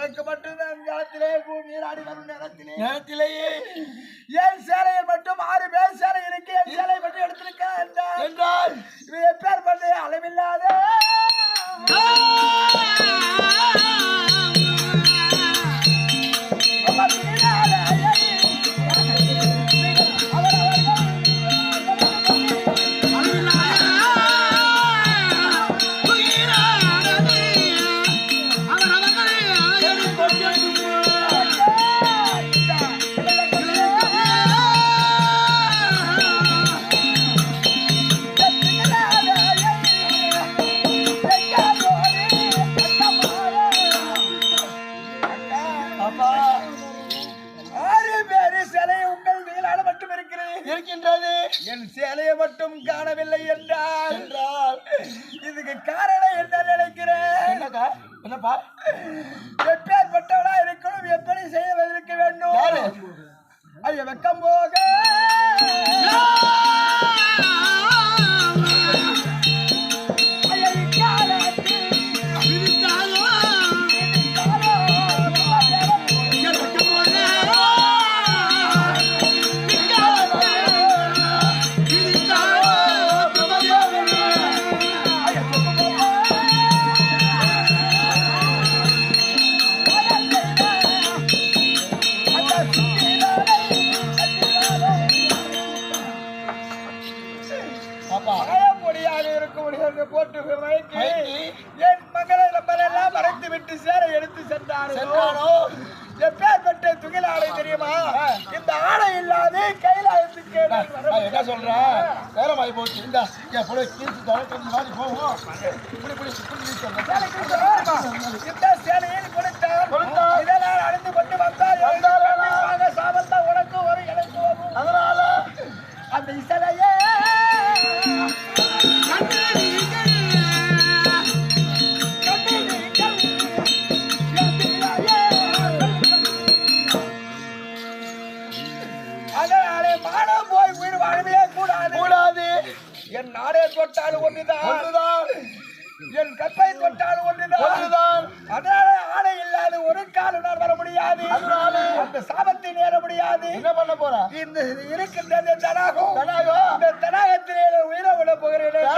உனக்கு மட்டும்தான் நேரத்திலே நீராடி வரும் நேரத்திலேயே என் சேலையில் மட்டும் 6 பேர் சேலை இருக்கு. என் சேலை மட்டும் எடுத்திருக்க என்றால் இவன் பேர் பண்ண அளவில்லாத என் சேலையை மட்டும் காணவில்லை என்றால் இதுக்கு காரணம் என்ன நினைக்கிறேன்? என்னப்பா எப்பேற்பட்டவளா இருக்கணும், எப்படி செய்ய வேண்டும்? ஐயா வெக்கம் போக போட்டு என் மகளை நம்மளெல்லாம் மறைத்து விட்டு சேரை எடுத்து சென்றாரோ எப்பேற்பட்ட துகில் ஆடை தெரியுமா? இந்த ஆடை இல்லாது கைலாயத்துக்கு என்ன சொல்ற? நேரமாயி போச்சு. இந்த சேலையில் கொடுத்தார். இதனால் அணிந்து கொண்டு வந்தால் சாபத்தா உனக்கு ஒரு எனக்கு வரும். அதனால அந்த இசையே கூடாது. என் நாடே தொட்டால் ஒன்றுதான், என் கற்பை தொட்டால் ஒன்றுதான். அதனால ஆடை இல்லாத ஒரு காலம் நான் வர முடியாது. அந்த சாபத்தை நேர முடியாது. என்ன பண்ண போற? இந்த இருக்கின்றது தடாகம். இந்த தடாகத்திலே உயிரை விட போகிறேன்.